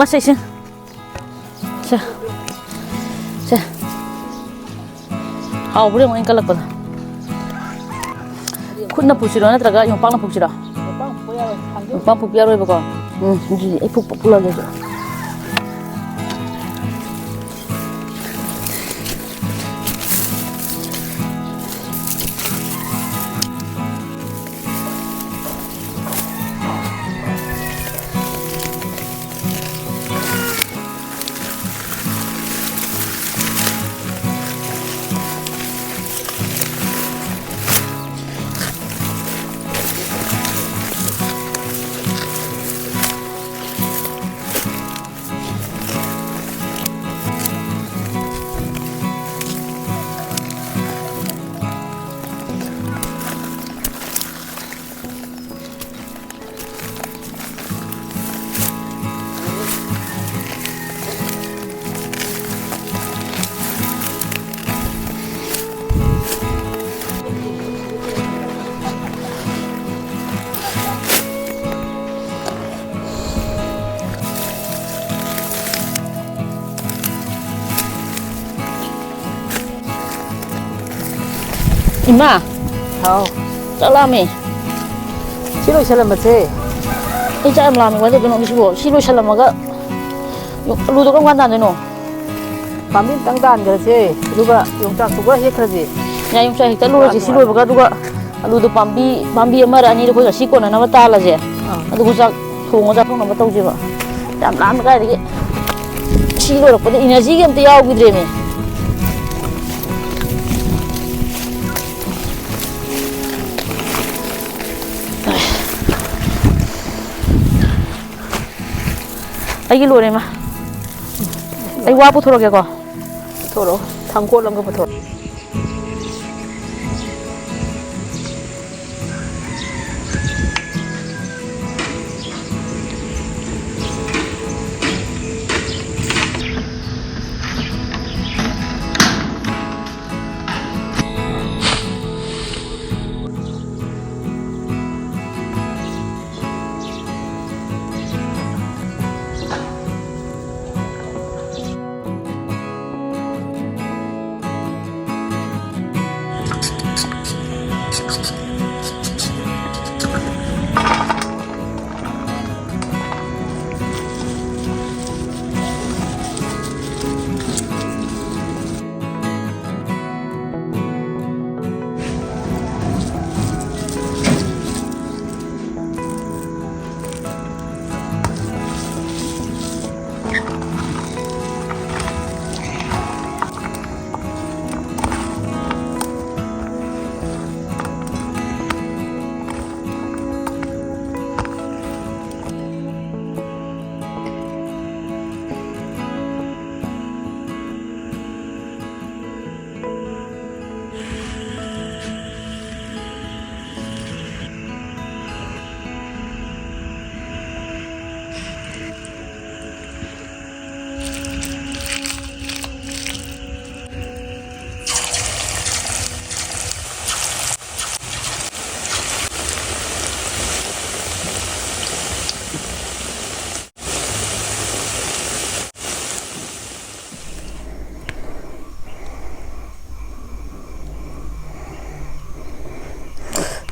마셔 이신. 자, 자. 하우브레 뭐 인깔락보다. 쿤나 부시러 나트라가 용빵나 부시러. 용빵 부비야로 해보고. 이제 푹 불러게 해줘. 이마, 잘라미. 시로 샬람마세. 이 짤람 라미 완전 그놈 시고 시로 샬람마가 루도 건 간다 너노. 밤인 땅다 안 그러지. 누가 용딱 누가 해 그러지. 야 용사 헥다 루지 시로 버가 누가 루도 밤비 엄마 아니 이거 거 시고 나나 따라제. 아두고 자 통어 자 통어 떠오지 마. ям 람 가 이게 시로 버데 에너지가 엄청 야오기드레미. 아이기 로레마. 아이 와 부토로 개고. 토로. 당고랑 거 부터.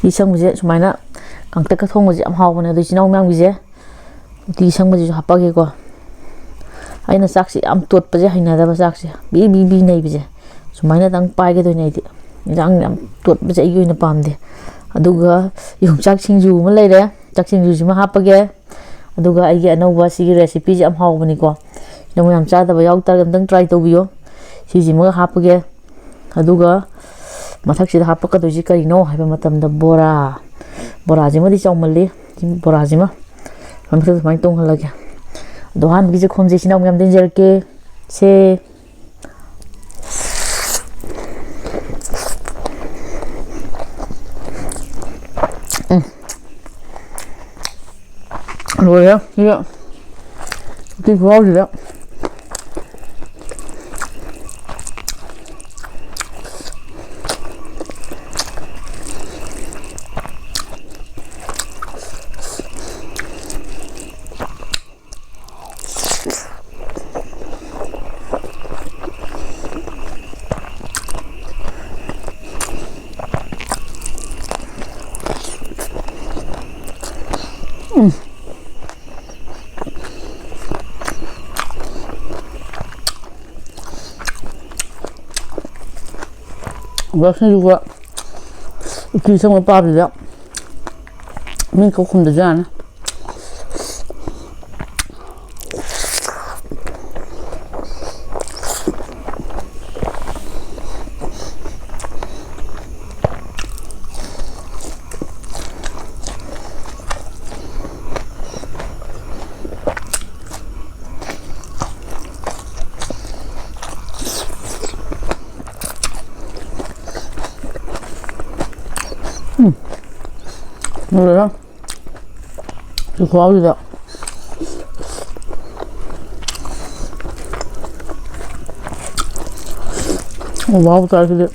이 생무제 주말나 강택가 통무지 am 하고네 도 지나오 명비제 이 생무지 합박이고 아이나 싹시 am 뚜엇바제 하이나다바 싹시 비비비 네비제 주말나 당 빠이게 되네디 장 am 뚜엇바제 이거이나 밤데 aduga yung chak singju ma leire chak singju ji ma hapage aduga ai ge anova si recipe ji am hawbani ko nang yam cha da ba yaw tar gam dang try to biyo si ji ma hapage aduga mathak si da hapaka do ji kari no haiba matam da bora ji ma di chawmalli bora ji ma ham thak mai tong halage dohan gi je khom je sinam yam den jer ke se 뭐야? 이거 되게 좋아하시죠? ꯉꯁꯤꯗꯨꯒ ꯎꯇꯤ ꯁꯪꯕ ꯄꯥꯕꯁꯤꯗ ꯃꯤ ꯀꯧꯈꯨꯝꯗꯁꯨ ꯌꯥꯅꯤ 그래요? 이 고아우리다. 와우, 딸기들.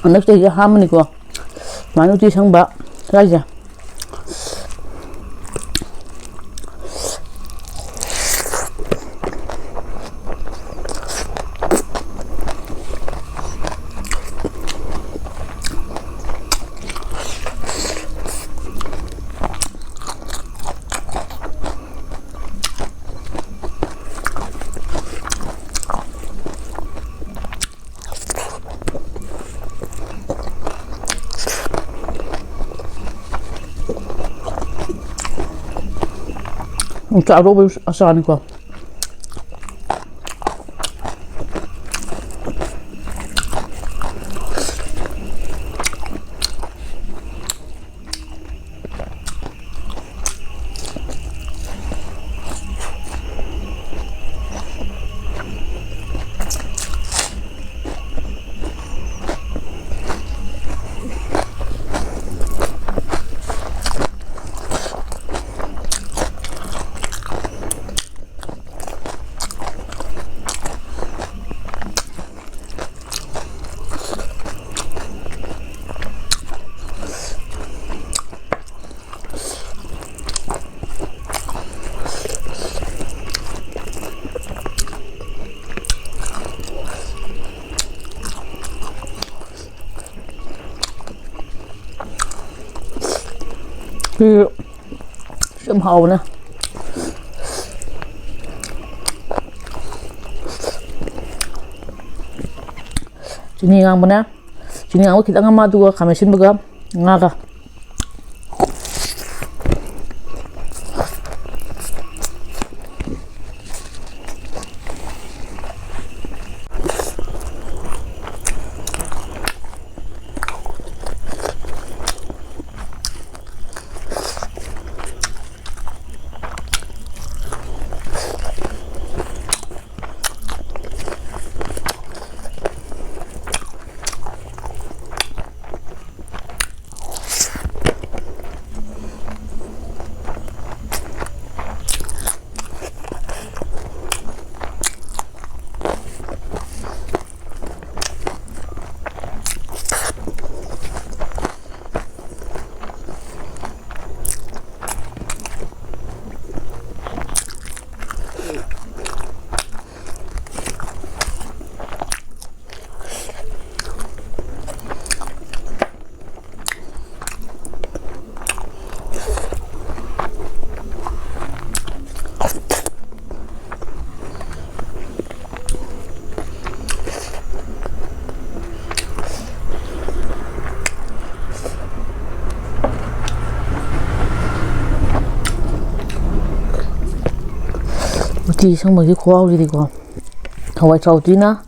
ꯍꯟꯗꯛꯇ 이제 하모니고 마누티 상바 사이즈 짜로 아싸니까 좀 하오네. 지닝한 거네. 지닝하고 기다가 마두고 가면 신부가 나가. 우티 성먹이 고아우리고 hawai chautina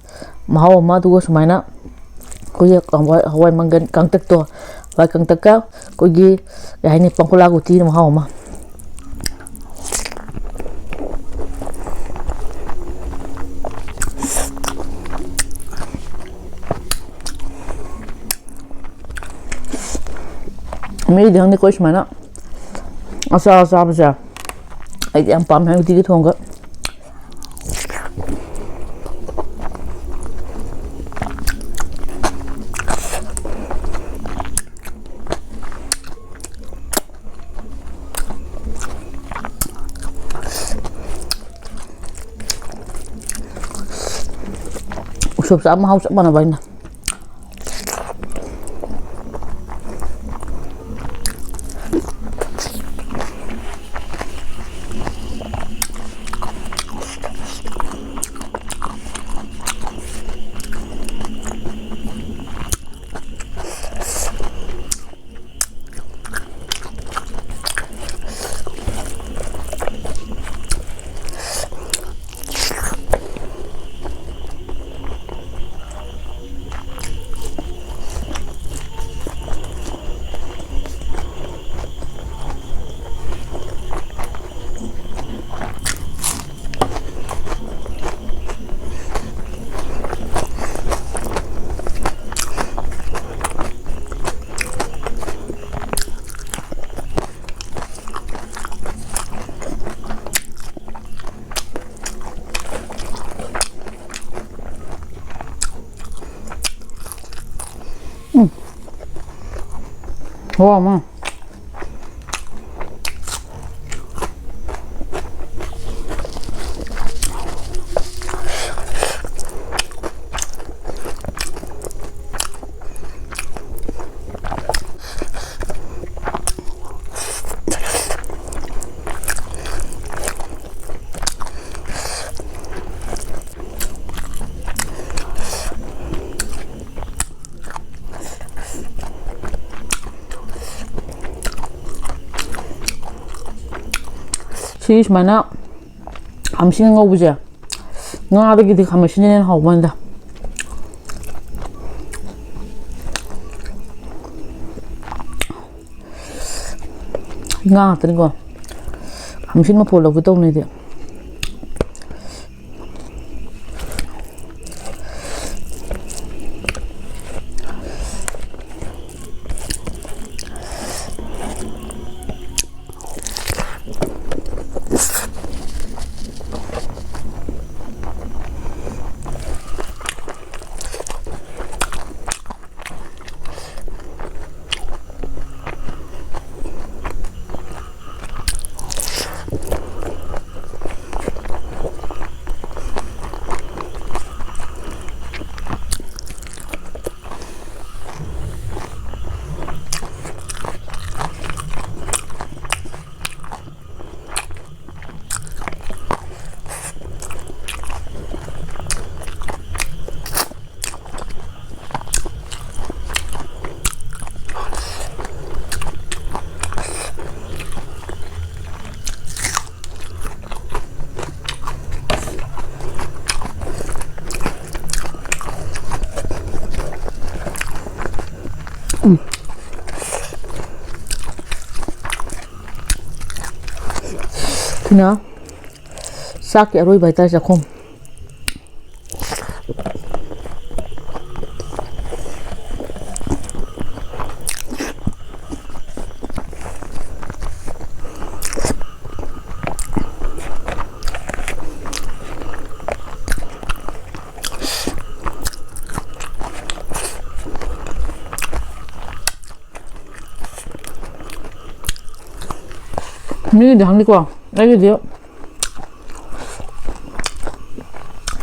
mahau ma du sumaina ko ye hawai mangan kangtak to hawai kangtak ka ko gi haini pangkula guti mahau ma me dang ni ko sumaina asa asa ba ai am pam hai uti ki thonga ꯎꯁꯣꯞ ꯆꯥꯛ ꯃꯍꯥꯎ ꯆꯞ ꯃꯥꯟꯅꯕ ꯑꯩꯅ 와, 엄마. 시 ꯁꯨꯃꯥꯏꯅ 감시는 거보지 ngꯥꯗꯒꯤꯗꯤ 감시는 해는 하고만다 ngꯥ 같더니거 감시만 보려고 떠오르네 그냥 싹 야로이 바이탈 자콤 ini dah hang qua đây dia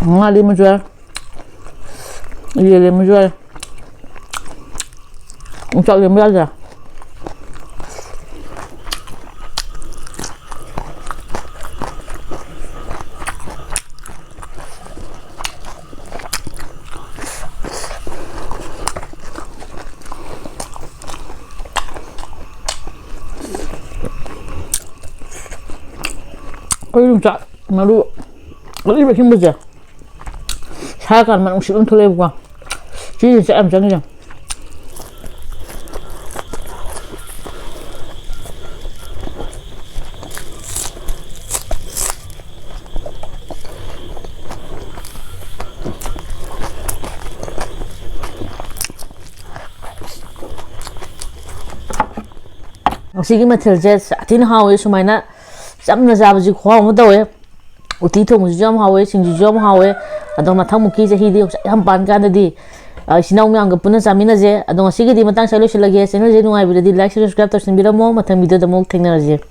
nggak dia menjual dia menjual untuk dia belajar 좀 짜, 나도 어디 힘 보자. 사과만 음식 털어보고, 진짜 안 장이야. ꯉꯁꯤꯒꯤ ꯃꯊꯦꯜꯁꯦ ꯁꯥꯊꯤꯅ ꯍꯥꯎꯋꯦ ꯁꯨꯃꯥꯏꯅ ꯆꯝꯅ ꯆꯥꯕꯁꯤ ꯈꯨꯍꯥꯎ ꯑꯃ ꯇꯧꯋꯦ ꯎꯇꯤ ꯊꯣꯡꯕꯁꯤꯁꯨ ꯌꯥꯝ ꯍꯥꯎꯋꯦ ꯁꯤꯡꯖꯨꯁꯨ ꯌꯥꯝ ꯍꯥꯎꯋꯦ ꯑꯗꯣ ꯃꯊꯪꯃꯨꯛꯀꯤ ꯆꯍꯤꯗꯤ ꯌꯥꯝ ꯄꯥꯟ ꯀꯥꯟꯗꯗꯤ ꯏꯆꯤꯟ ꯏꯅꯥꯎ ꯃꯌꯥꯝꯒ ꯄꯨꯟꯅ ꯆꯥꯃꯤꯟꯅꯁꯦ ꯑꯗꯣ ꯉꯁꯤꯒꯤꯗꯤ ꯃꯇꯥꯡ ꯁ꯭ꯋꯥꯏ ꯂꯣꯏꯁꯤꯜꯂꯒꯦ ꯆꯦꯅꯦꯜꯁꯦ ꯅꯨꯡꯉꯥꯏꯕꯤꯔꯗꯤ ꯂꯥꯏꯛ ꯁꯕꯁꯀ꯭ꯔꯥꯏꯕ ꯇꯧꯁꯤꯟꯕꯤꯔꯝꯃꯣ ꯃꯊꯪ ꯚꯤꯗꯤꯑꯣꯗ ꯑꯃꯨꯛ ꯊꯦꯡꯅꯔꯁꯦ